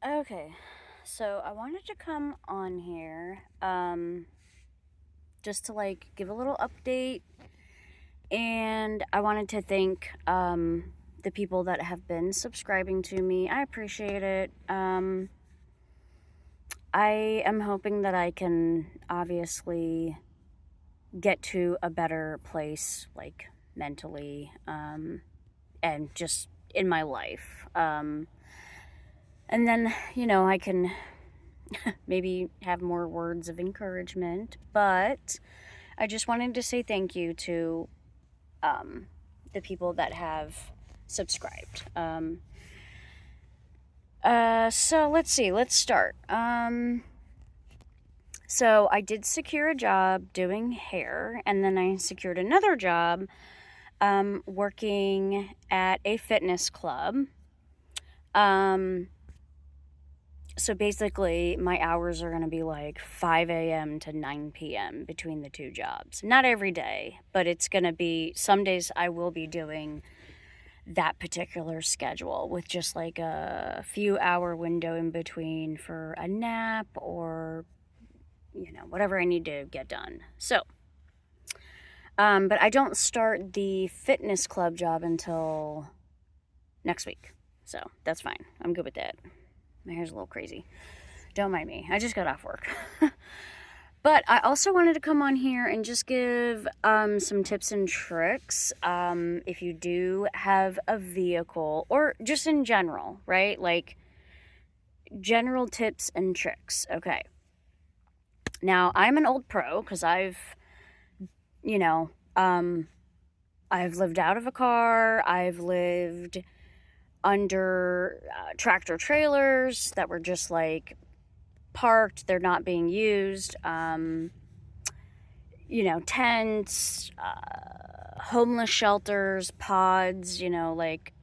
Okay, so I wanted to come on here just to give a little update, and I wanted to thank the people that have been subscribing to me. I appreciate it. I am hoping that I can obviously get to a better place, like mentally, and just in my life. And then, I can maybe have more words of encouragement, but I just wanted to say thank you to um, the people that have subscribed. So let's see, let's start. So I did secure a job doing hair, and then I secured another job working at a fitness club. So basically, my hours are going to be like 5 a.m. to 9 p.m. between the two jobs. Not every day, but it's going to be some days I will be doing that particular schedule with just like a few hour window in between for a nap or, whatever I need to get done. So, but I don't start the fitness club job until next week. So that's fine. I'm good with that. My hair's a little crazy. Don't mind me. I just got off work. But I also wanted to come on here and just give some tips and tricks if you do have a vehicle, or just in general, right? Like general tips and tricks. Okay. Now, I'm an old pro because you know, I've lived out of a car. I've lived under tractor trailers that were just like parked, they're not being used. Tents, homeless shelters, pods, like,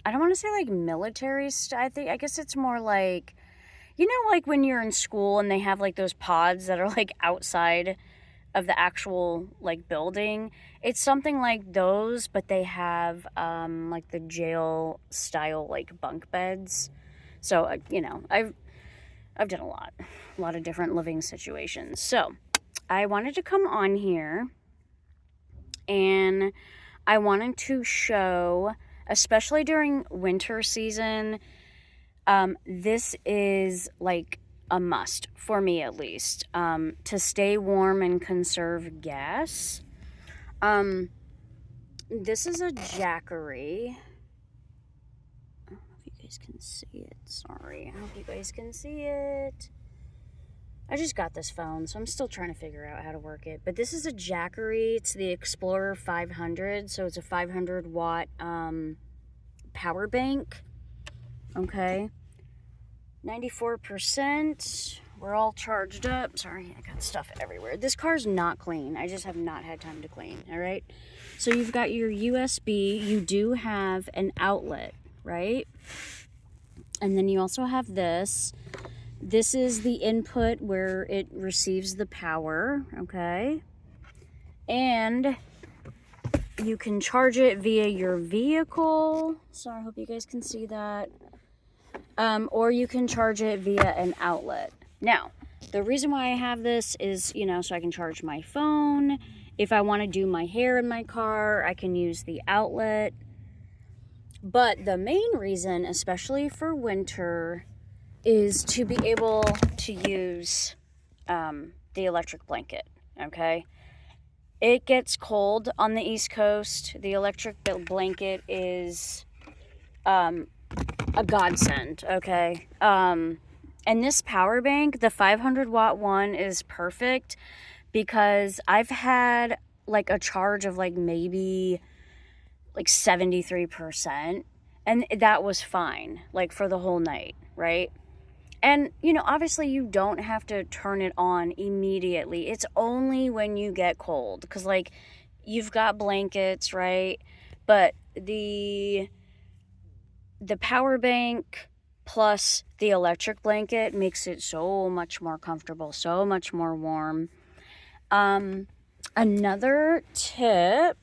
I don't want to say like military I guess it's more like, like when you're in school and they have like those pods that are like outside of the actual like building. It's something like those, but they have like the jail style like bunk beds. So I've done a lot of different living situations. So I wanted to come on here and I wanted to show, especially during winter season, this is like a must for me, at least, to stay warm and conserve gas. This is a Jackery. I don't know if you guys can see it. Sorry. I hope you guys can see it. I just got this phone, so I'm still trying to figure out how to work it. But this is a Jackery. It's the Explorer 500. So it's a 500 watt power bank. Okay. 94%. We're all charged up. Sorry, I got stuff everywhere. This car's not clean. I just have not had time to clean. All right. So you've got your USB. You do have an outlet, right? And then you also have this. This is the input where it receives the power, okay? And you can charge it via your vehicle. Sorry, I hope you guys can see that. Or you can charge it via an outlet. Now, the reason why I have this is, so I can charge my phone. If I want to do my hair in my car, I can use the outlet. But the main reason, especially for winter, is to be able to use the electric blanket, okay? It gets cold on the East Coast. The electric blanket is a godsend, okay? And this power bank, the 500 watt one, is perfect because I've had like a charge of like maybe like 73%, and that was fine, like for the whole night, right? And, obviously you don't have to turn it on immediately. It's only when you get cold. Because, like, you've got blankets, right? But the power bank plus the electric blanket makes it so much more comfortable, so much more warm. Another tip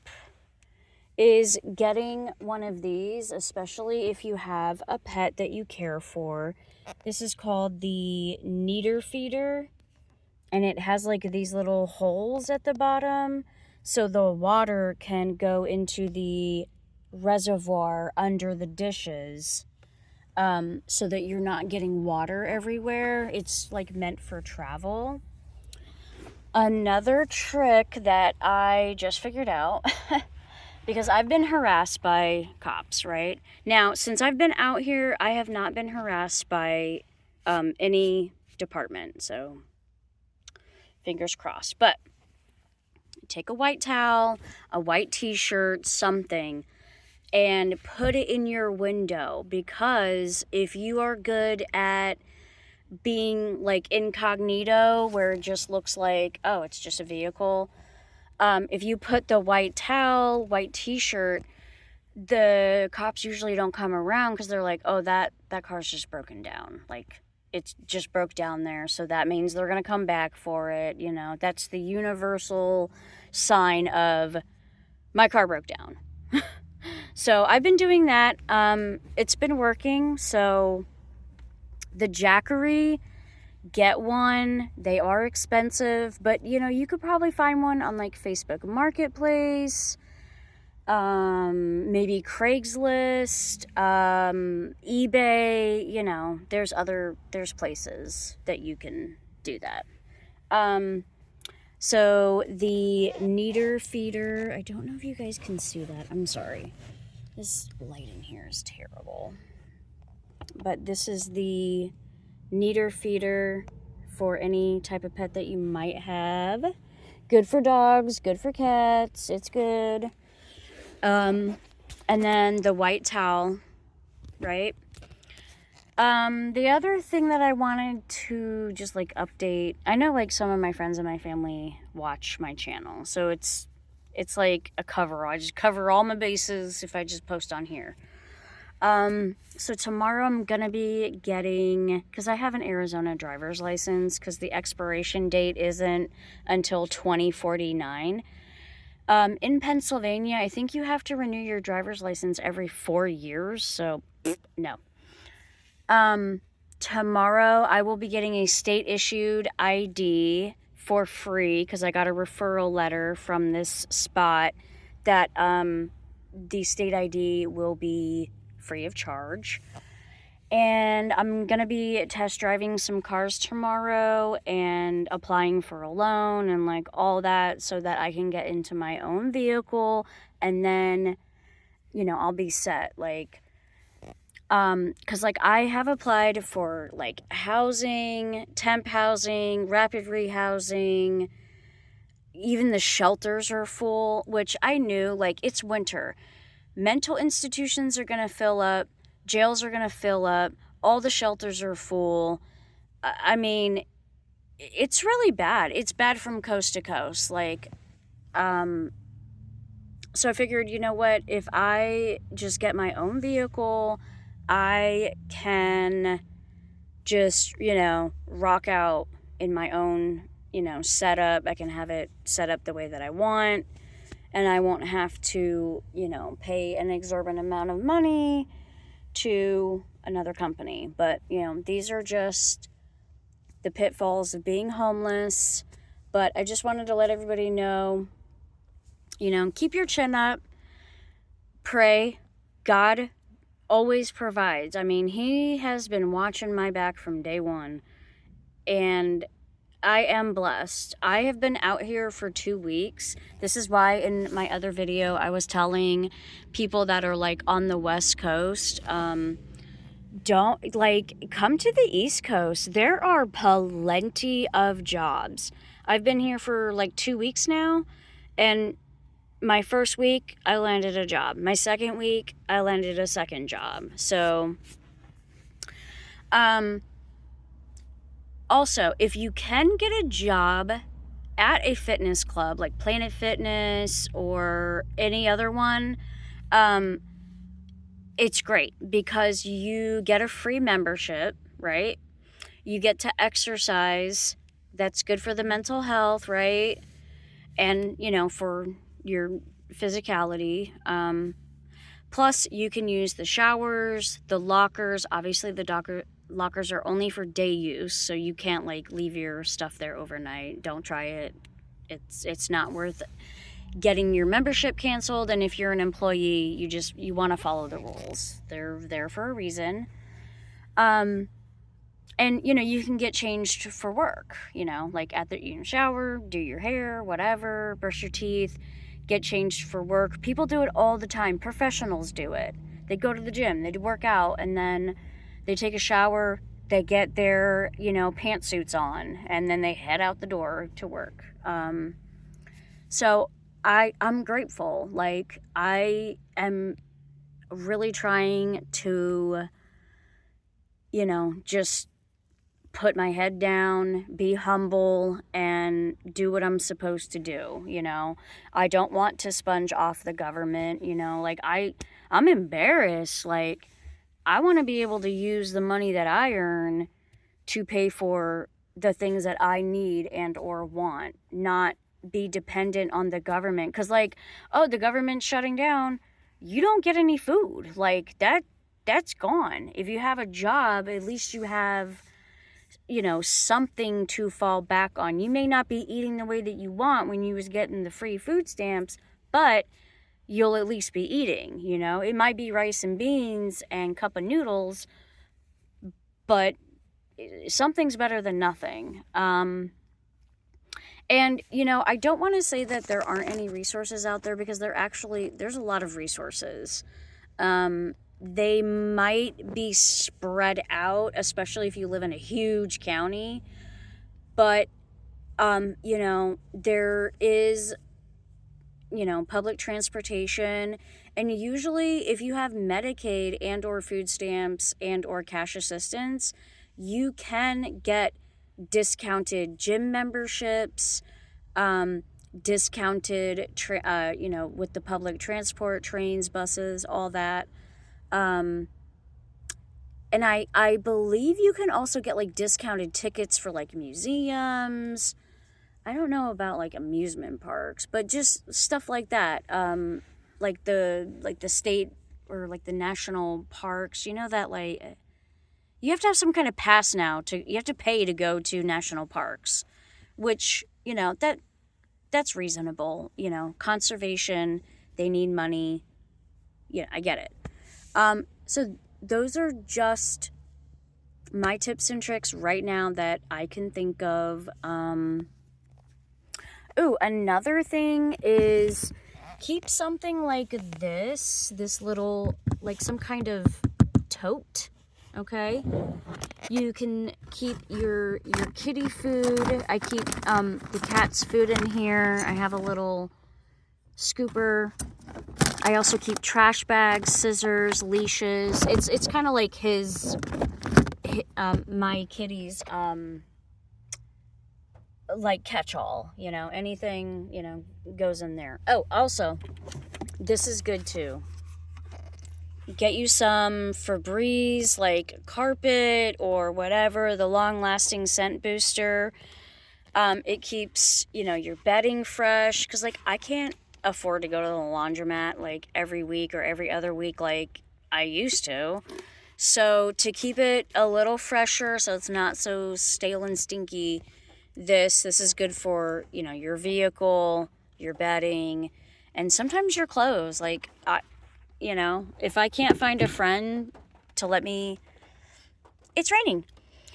is getting one of these, especially if you have a pet that you care for. This is called the Neater Feeder, and it has like these little holes at the bottom so the water can go into the reservoir under the dishes, so that you're not getting water everywhere. It's like meant for travel. Another trick that I just figured out because I've been harassed by cops, right? Now, since I've been out here, I have not been harassed by any department, so fingers crossed. But take a white towel, a white t-shirt, something, and put it in your window, because if you are good at being like incognito, where it just looks like, oh, it's just a vehicle, if you put the white towel, white t-shirt, the cops usually don't come around because they're like, oh, that car's just broken down. Like, it's just broke down there, so that means they're going to come back for it. You know, that's the universal sign of my car broke down. So I've been doing that. It's been working. So the Jackery, get one. They are expensive, but you know, you could probably find one on like Facebook Marketplace, maybe Craigslist, eBay. You know, there's places that you can do that. So the Neater Feeder, I don't know if you guys can see that. I'm sorry. This lighting here is terrible. But this is the Neater Feeder for any type of pet that you might have. Good for dogs, good for cats, it's good. And then the white towel, right? The other thing that I wanted to just like update, I know like some of my friends and my family watch my channel, so it's like a cover. I just cover all my bases if I just post on here. So tomorrow I'm gonna be getting, because I have an Arizona driver's license, because the expiration date isn't until 2049. In Pennsylvania, I think you have to renew your driver's license every 4 years, so no. Tomorrow I will be getting a state issued ID for free, because I got a referral letter from this spot that, the state ID will be free of charge. And I'm gonna be test driving some cars tomorrow and applying for a loan and like all that, so that I can get into my own vehicle, and then, you know, I'll be set. Like, because like I have applied for like housing, temp housing, rapid rehousing. Even the shelters are full, which I knew, like, it's winter. Mental institutions are going to fill up, jails are going to fill up, all the shelters are full. I mean, it's really bad. It's bad from coast to coast. Like, so I figured, you know what, if I just get my own vehicle, I can just, you know, rock out in my own, you know, setup. I can have it set up the way that I want, and I won't have to, you know, pay an exorbitant amount of money to another company. But, you know, these are just the pitfalls of being homeless. But I just wanted to let everybody know, you know, keep your chin up, pray. God always provides. I mean, he has been watching my back from day one, and I am blessed. I have been out here for 2 weeks. This is why in my other video I was telling people that are like on the West Coast, don't, like, come to the East Coast. There are plenty of jobs. I've been here for like 2 weeks now, and my first week I landed a job. My second week I landed a second job. So, also, if you can get a job at a fitness club like Planet Fitness or any other one, it's great because you get a free membership, right? You get to exercise. That's good for the mental health, right? And, you know, for your physicality. Plus, you can use the showers, the lockers. Obviously, the lockers are only for day use, so you can't like leave your stuff there overnight. Don't try it. It's not worth getting your membership canceled. And if you're an employee, you want to follow the rules. They're there for a reason. And you can get changed for work. Like you can shower, do your hair, whatever, brush your teeth, get changed for work. People do it all the time. Professionals do it. They go to the gym, they work out, and then they take a shower, they get their, pantsuits on, and then they head out the door to work. So I'm grateful. Like, I am really trying to, just put my head down, be humble, and do what I'm supposed to do. I don't want to sponge off the government. Like, I'm embarrassed. Like, I want to be able to use the money that I earn to pay for the things that I need and or want, not be dependent on the government. Because, like, oh, the government's shutting down, you don't get any food. Like, that's gone. If you have a job, at least you have something to fall back on. You may not be eating the way that you want when you was getting the free food stamps, but you'll at least be eating. It might be rice and beans and cup of noodles, but something's better than nothing. And I don't want to say that there aren't any resources out there, because there's a lot of resources. They might be spread out, especially if you live in a huge county. But, there is, public transportation. And usually if you have Medicaid and or food stamps and or cash assistance, you can get discounted gym memberships, discounted, with the public transport, trains, buses, all that. And I believe you can also get like discounted tickets for like museums. I don't know about like amusement parks, but just stuff like that. Like the state or like the national parks, that like you have to have some kind of pass now you have to pay to go to national parks, which, that's reasonable. Conservation, they need money. Yeah, I get it. So those are just my tips and tricks right now that I can think of. Another thing is keep something like this little, like some kind of tote, okay? You can keep your kitty food. I keep the cat's food in here. I have a little scooper. I also keep trash bags, scissors, leashes. It's kind of like my kitty's like catch-all, anything, goes in there. Oh, also, this is good too. Get you some Febreze, like carpet or whatever, the long-lasting scent booster. It keeps, your bedding fresh, because like I can't afford to go to the laundromat like every week or every other week like I used to. So to keep it a little fresher so it's not so stale and stinky, this is good for, your vehicle, your bedding, and sometimes your clothes. Like, if I can't find a friend to let me, it's raining.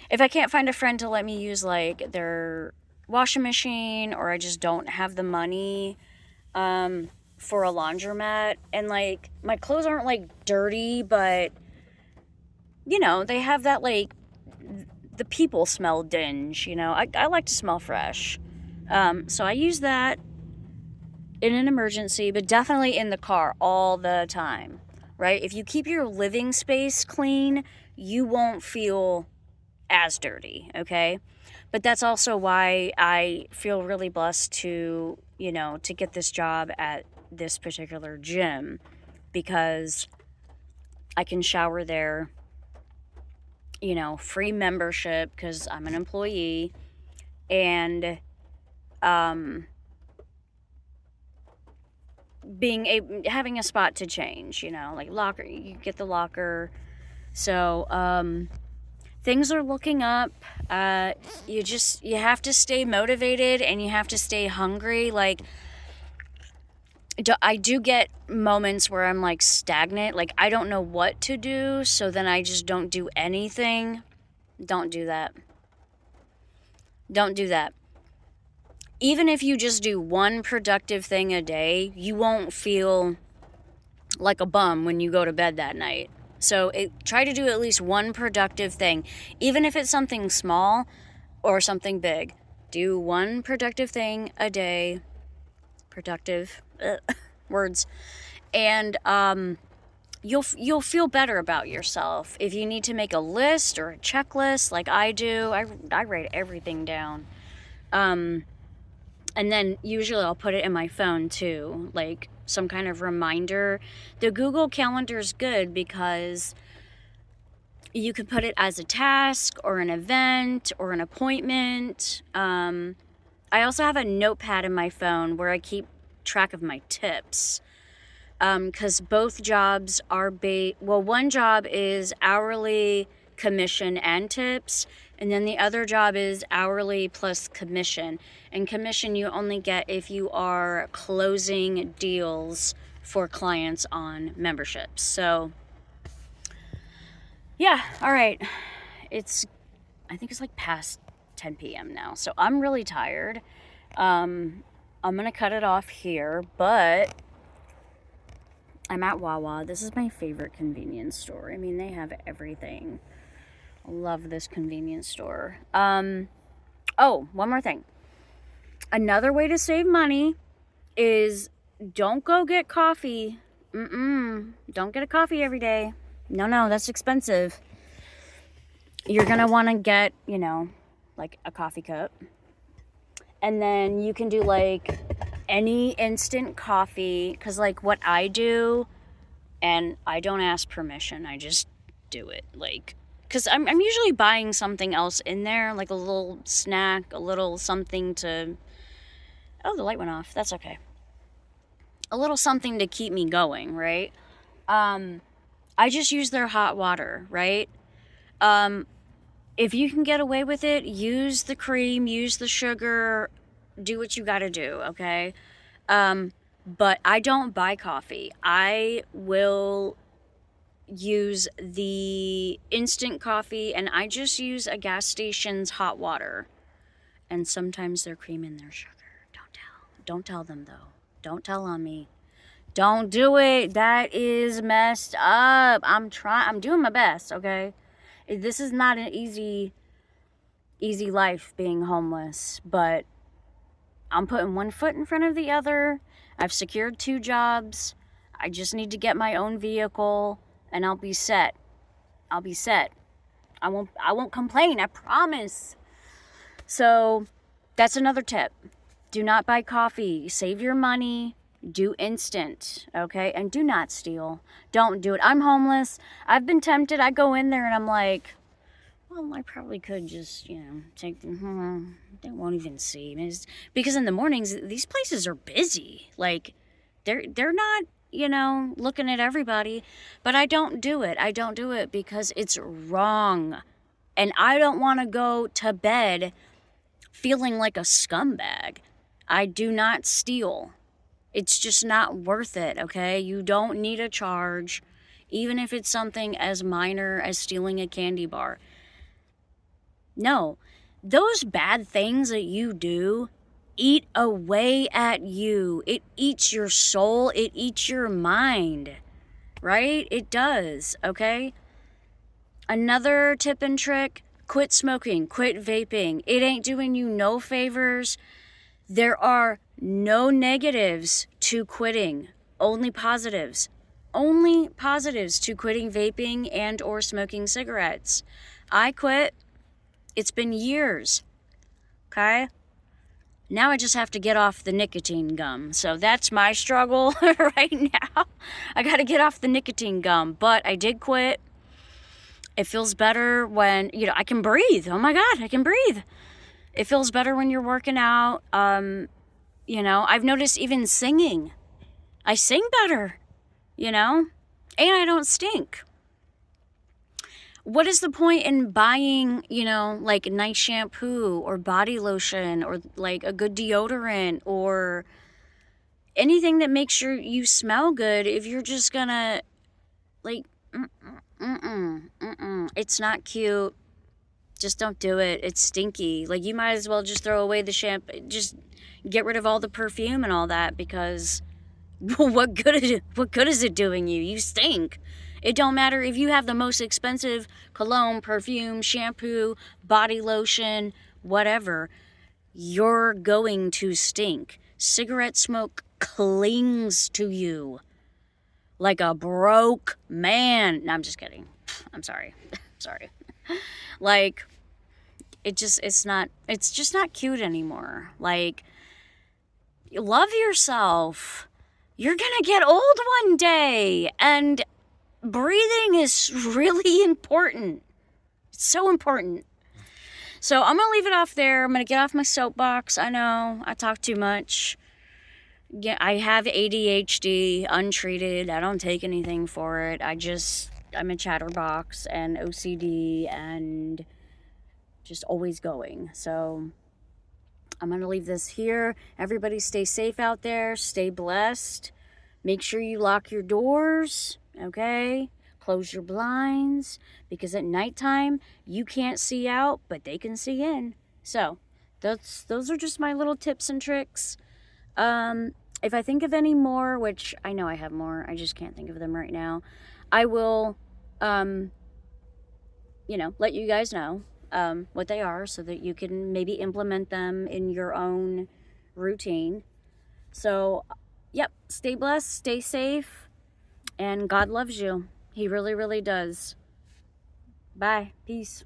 If I can't find a friend to let me use like their washing machine, or I just don't have the money for a laundromat, and like my clothes aren't like dirty, but they have that like the people smell dinge. I like to smell fresh, so I use that in an emergency, but definitely in the car all the time, right? If you keep your living space clean, you won't feel as dirty, okay? But that's also why I feel really blessed to get this job at this particular gym, because I can shower there, free membership because I'm an employee, and having a spot to change, like locker, you get the locker. So, things are looking up. You have to stay motivated and you have to stay hungry. Like, I do get moments where I'm like stagnant, like I don't know what to do, so then I just don't do anything. Don't do that. Don't do that. Even if you just do one productive thing a day, you won't feel like a bum when you go to bed that night. So try to do at least one productive thing. Even if it's something small or something big. Do one productive thing a day. Productive words. And you'll feel better about yourself. If you need to make a list or a checklist like I do, I write everything down. And then usually I'll put it in my phone too, like some kind of reminder. The Google Calendar is good because you can put it as a task or an event or an appointment. I also have a notepad in my phone where I keep track of my tips. Because both jobs are one job is hourly, commission, and tips. And then the other job is hourly plus commission. And commission you only get if you are closing deals for clients on memberships. So, yeah, all right. I think it's like past 10 p.m. now. So I'm really tired. I'm going to cut it off here, but I'm at Wawa. This is my favorite convenience store. I mean, they have everything. I love this convenience store. Oh, one more thing. Another way to save money is don't go get coffee. Don't get a coffee every day. No, that's expensive. You're going to want to get, like a coffee cup. And then you can do like any instant coffee. Because like what I do, and I don't ask permission, I just do it. Like, because I'm usually buying something else in there, like a little snack, a little something to... Oh, the light went off. That's okay. A little something to keep me going, right? I just use their hot water, right? If you can get away with it, use the cream, use the sugar, do what you gotta do, okay? But I don't buy coffee. I will use the instant coffee, and I just use a gas station's hot water. And sometimes their cream and their sugar. Don't tell them, though. Don't tell on me. Don't do it. That is messed up. I'm doing my best, okay? This is not an easy life being homeless, but I'm putting one foot in front of the other. I've secured 2 jobs. I just need to get my own vehicle, and I'll be set. I won't complain, I promise. So, that's another tip. Do not buy coffee. Save your money. Do instant, okay? And do not steal. Don't do it. I'm homeless. I've been tempted. I go in there and I'm like, well, I probably could just, take them. They won't even see me. Because in the mornings, these places are busy. Like, they're not, looking at everybody. But I don't do it. I don't do it because it's wrong. And I don't want to go to bed feeling like a scumbag. I do not steal. It's just not worth it, okay? You don't need a charge, even if it's something as minor as stealing a candy bar. No, those bad things that you do eat away at you. It eats your soul. It eats your mind, right? It does, okay? Another tip and trick, quit smoking, quit vaping. It ain't doing you no favors. There are no negatives to quitting, only positives. Only positives to quitting vaping and or smoking cigarettes. I quit. It's been years. Okay? Now I just have to get off the nicotine gum. So that's my struggle right now. I got to get off the nicotine gum, but I did quit. It feels better when, I can breathe. Oh my God, I can breathe. It feels better when you're working out. I've noticed even singing. I sing better, you know? And I don't stink. What is the point in buying, you know, like nice shampoo or body lotion or like a good deodorant or anything that makes you smell good if you're just gonna, like, it's not cute. Just don't do it. It's stinky. Like, you might as well just throw away the shampoo. Just get rid of all the perfume and all that, because what good is it doing you? You stink. It don't matter if you have the most expensive cologne, perfume, shampoo, body lotion, whatever. You're going to stink. Cigarette smoke clings to you like a broke man. No, I'm just kidding. I'm sorry. Sorry. Like, it's just not cute anymore. Like, love yourself. You're gonna get old one day, and breathing is really important. It's so important. So I'm gonna leave it off there. I'm gonna get off my soapbox. I know I talk too much. Yeah, I have ADHD, untreated. I don't take anything for it. I'm a chatterbox and OCD and just always going. So I'm going to leave this here. Everybody stay safe out there. Stay blessed. Make sure you lock your doors, okay? Close your blinds, because at nighttime you can't see out, but they can see in. So those are just my little tips and tricks. If I think of any more, which I know I have more, I just can't think of them right now, I will, let you guys know what they are, so that you can maybe implement them in your own routine. So, yep, stay blessed, stay safe, and God loves you. He really, really does. Bye. Peace.